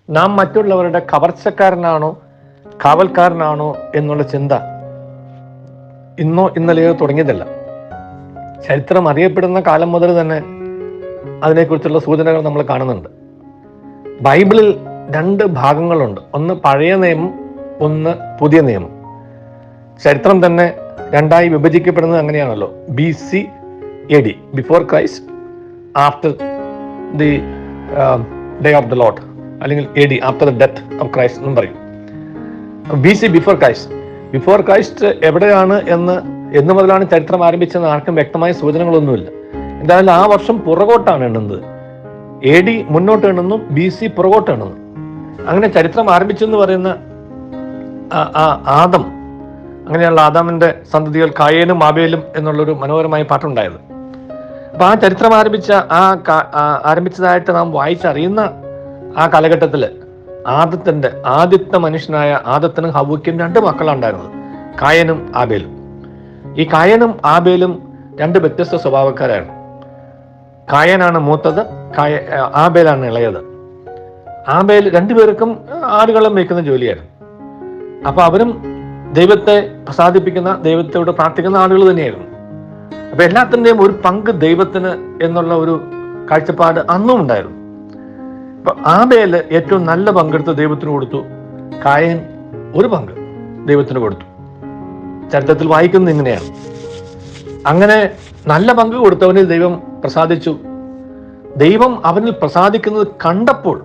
നാം മറ്റുള്ളവരുടെ കവർച്ചക്കാരനാണോ കാവൽക്കാരനാണോ എന്നുള്ള ചിന്ത ഇന്നോ ഇന്നലെയോ തുടങ്ങിയതല്ല. ചരിത്രം അറിയപ്പെടുന്ന കാലം മുതൽ തന്നെ അതിനെക്കുറിച്ചുള്ള സൂചനകൾ നമ്മൾ കാണുന്നുണ്ട്. ബൈബിളിൽ 2 ഭാഗങ്ങളുണ്ട്. ഒന്ന് പഴയ നിയമം, ഒന്ന് പുതിയ നിയമം. ചരിത്രം തന്നെ 2ആയി വിഭജിക്കപ്പെടുന്നത് അങ്ങനെയാണല്ലോ. BC AD, before Christ, after the day of the Lord, അല്ലെങ്കിൽ AD, after the death of Christ എന്നും പറയും. BC, before Christ. Before Christ എവിടെയാണ് എന്ന് മുതലാണ് ചരിത്രം ആരംഭിച്ചെന്ന് ആർക്കും വ്യക്തമായ സൂചനകളൊന്നുമില്ല. എന്തായാലും ആ വർഷം പുറകോട്ടാണ് എണ്ണുന്നത്. AD മുന്നോട്ട് എണ്ണുന്നു, BC പുറകോട്ട് എണ്ണുന്നു. അങ്ങനെ ചരിത്രം ആരംഭിച്ചെന്ന് പറയുന്ന ആദം, അങ്ങനെയുള്ള ആദാമിന്റെ സന്തതികൾ കായേനും ആബേലും എന്നുള്ളൊരു മനോഹരമായ പാട്ടുണ്ടായത്. അപ്പൊ ആ ചരിത്രം ആരംഭിച്ചതായിട്ട് നാം വായിച്ചറിയുന്ന ആ കാലഘട്ടത്തില് ആദ്യത്തെ മനുഷ്യനായ ആദത്തിനും ഹവ്വയ്ക്കും 2 മക്കളുണ്ടായിരുന്നത്, കായനും ആബേലും. ഈ കായനും ആബേലും 2 വ്യത്യസ്ത സ്വഭാവക്കാരാണ്. കായനാണ് മൂത്തത്, ആബേലാണ് ഇളയത്. ആബേൽ 2 പേർക്കും ആടുകളും മേയ്ക്കുന്ന ജോലിയായിരുന്നു. അപ്പൊ അവരും ദൈവത്തെ പ്രസാദിപ്പിക്കുന്ന, ദൈവത്തോട് പ്രാർത്ഥിക്കുന്ന ആളുകൾ തന്നെയായിരുന്നു. അപ്പൊ എല്ലാത്തിൻ്റെയും ഒരു പങ്ക് ദൈവത്തിന് എന്നുള്ള ഒരു കാഴ്ചപ്പാട് അന്നും ഉണ്ടായിരുന്നു. അപ്പൊ ആബേല് ഏറ്റവും നല്ല പങ്കെടുത്ത് ദൈവത്തിന് കൊടുത്തു, കായൻ ഒരു പങ്ക് ദൈവത്തിന് കൊടുത്തു. ചരിത്രത്തിൽ വായിക്കുന്നത് ഇങ്ങനെയാണ്. അങ്ങനെ നല്ല പങ്ക് കൊടുത്തവനിൽ ദൈവം പ്രസാദിച്ചു. ദൈവം അവനിൽ പ്രസാദിക്കുന്നത് കണ്ടപ്പോൾ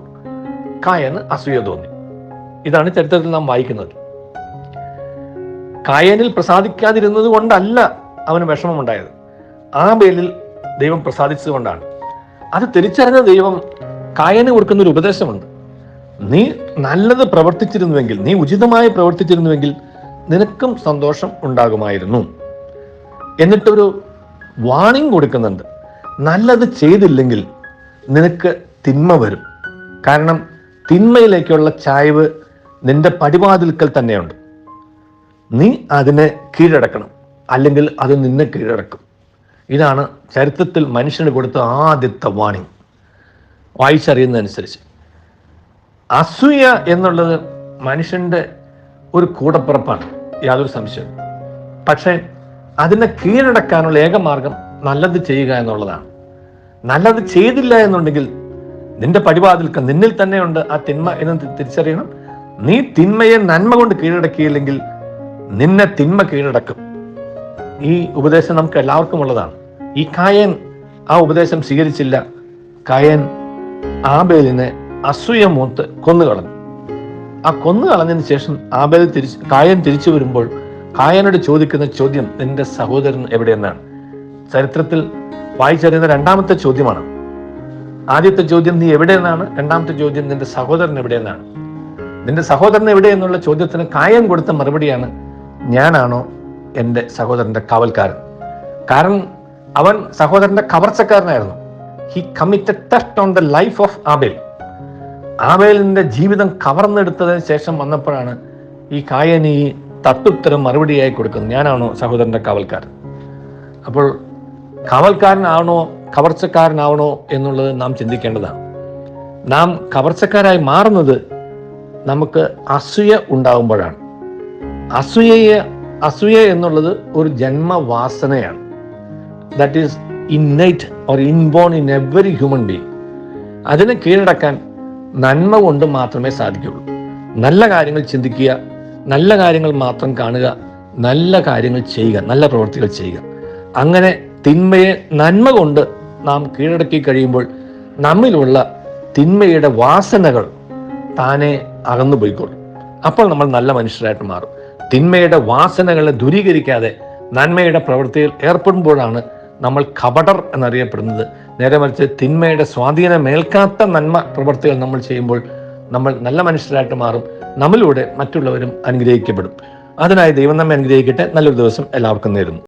കായന് അസൂയ തോന്നി. ഇതാണ് ചരിത്രത്തിൽ നാം വായിക്കുന്നത്. കായനിൽ പ്രസാദിക്കാതിരുന്നത് കൊണ്ടല്ല അവന് വിഷമമുണ്ടായത്, ആബേലിൽ ദൈവം പ്രസാദിച്ചത് കൊണ്ടാണ്. അത് തിരിച്ചറിഞ്ഞ ദൈവം കായന് കൊടുക്കുന്നൊരു ഉപദേശമുണ്ട്. നീ നല്ലത് പ്രവർത്തിച്ചിരുന്നുവെങ്കിൽ, നീ ഉചിതമായി പ്രവർത്തിച്ചിരുന്നുവെങ്കിൽ നിനക്കും സന്തോഷം ഉണ്ടാകുമായിരുന്നു. എന്നിട്ടൊരു വാണിംഗ് കൊടുക്കുന്നുണ്ട്. നല്ലത് ചെയ്തില്ലെങ്കിൽ നിനക്ക് തിന്മ വരും. കാരണം തിന്മയിലേക്കുള്ള ചായ്വ് നിന്റെ പടിവാതിൽക്കൽ തന്നെയുണ്ട്. നീ അതിനെ കീഴടക്കണം, അല്ലെങ്കിൽ അത് നിന്നെ കീഴടക്കും. ഇതാണ് ചരിത്രത്തിൽ മനുഷ്യന് കൊടുത്ത ആദ്യത്തെ വാണിംഗ്, വായിച്ചറിയുന്നതനുസരിച്ച്. അസൂയ എന്നുള്ളത് മനുഷ്യന്റെ ഒരു കൂടപ്പിറപ്പാണ്, യാതൊരു സംശയവും. പക്ഷേ അതിനെ കീഴടക്കാനുള്ള ഏക മാർഗം നല്ലത് ചെയ്യുക എന്നുള്ളതാണ്. നല്ലത് ചെയ്തില്ല എന്നുണ്ടെങ്കിൽ നിന്റെ പടിവാതിൽക്ക് നിന്നിൽ തന്നെയുണ്ട് ആ തിന്മ എന്ന് തിരിച്ചറിയണം. നീ തിന്മയെ നന്മ കൊണ്ട് കീഴടക്കിയില്ലെങ്കിൽ നിന്നെ തിന്മ കീഴടക്കും. ഈ ഉപദേശം നമുക്ക് എല്ലാവർക്കും ഉള്ളതാണ്. ഈ കായൻ ആ ഉപദേശം സ്വീകരിച്ചില്ല. കായൻ ആബേലിനെ അസൂയ മൂത്ത് കൊന്നുകളഞ്ഞു. ആ കൊന്നുകളഞ്ഞതിന് ശേഷം കായൻ തിരിച്ചു വരുമ്പോൾ കായനോട് ചോദിക്കുന്ന ചോദ്യം, നിന്റെ സഹോദരൻ എവിടെയെന്നാണ്. ചരിത്രത്തിൽ വായിച്ചറിയുന്ന 2ാമത്തെ ചോദ്യമാണ്. ആദ്യത്തെ ചോദ്യം നീ എവിടെയെന്നാണ്, 2ാമത്തെ ചോദ്യം നിന്റെ സഹോദരൻ എവിടെയെന്നാണ്. നിന്റെ സഹോദരൻ എവിടെ എന്നുള്ള ചോദ്യത്തിന് കായൻ കൊടുത്ത മറുപടിയാണ്, ഞാനാണോ എൻ്റെ സഹോദരന്റെ കാവൽക്കാരൻ. കാരണം അവൻ സഹോദരന്റെ കവർച്ചക്കാരനായിരുന്നു. He committed theft on the life of Abel. ആബേലിന്റെ ജീവിതം കവർന്നെടുത്തതിന് ശേഷം വന്നപ്പോഴാണ് ഈ കായൻ ഈ തട്ടുത്തരം മറുപടിയായി കൊടുക്കുന്നത്, ഞാനാണോ സഹോദരന്റെ കാവൽക്കാരൻ. അപ്പോൾ കാവൽക്കാരനാണോ കവർച്ചക്കാരനാവണോ എന്നുള്ളത് നാം ചിന്തിക്കേണ്ടതാണ്. നാം കവർച്ചക്കാരായി മാറുന്നത് നമുക്ക് അസൂയ ഉണ്ടാകുമ്പോഴാണ്. അസൂയ എന്നുള്ളത് ഒരു ജന്മവാസനയാണ്. That is innate or inborn in every human being. അതിനെ കീഴടക്കാൻ നന്മ കൊണ്ട് മാത്രമേ സാധിക്കുള്ളൂ. നല്ല കാര്യങ്ങൾ ചിന്തിക്കുക, നല്ല കാര്യങ്ങൾ മാത്രം കാണുക, നല്ല കാര്യങ്ങൾ ചെയ്യുക, നല്ല പ്രവൃത്തികൾ ചെയ്യുക. അങ്ങനെ തിന്മയെ നന്മ കൊണ്ട് നാം കീഴടക്കി കഴിയുമ്പോൾ നമ്മിലുള്ള തിന്മയുടെ വാസനകൾ താനെ അകന്നു പോയിക്കൊള്ളും. അപ്പോൾ നമ്മൾ നല്ല മനുഷ്യരായിട്ട് മാറും. തിന്മയുടെ വാസനകളെ ദൂരീകരിക്കാതെ നന്മയുടെ പ്രവൃത്തിയിൽ ഏർപ്പെടുമ്പോഴാണ് നമ്മൾ കപടർ എന്നറിയപ്പെടുന്നത്. നേരെ മറിച്ച് തിന്മയുടെ സ്വാധീനമേൽക്കാത്ത നന്മ പ്രവൃത്തികൾ നമ്മൾ ചെയ്യുമ്പോൾ നമ്മൾ നല്ല മനുഷ്യരായിട്ട് മാറും. നമ്മിലൂടെ മറ്റുള്ളവരും അനുഗ്രഹിക്കപ്പെടും. അതിനായി ദൈവം നമ്മെ അനുഗ്രഹിക്കട്ടെ. നല്ലൊരു ദിവസം എല്ലാവർക്കും നേരുന്നു.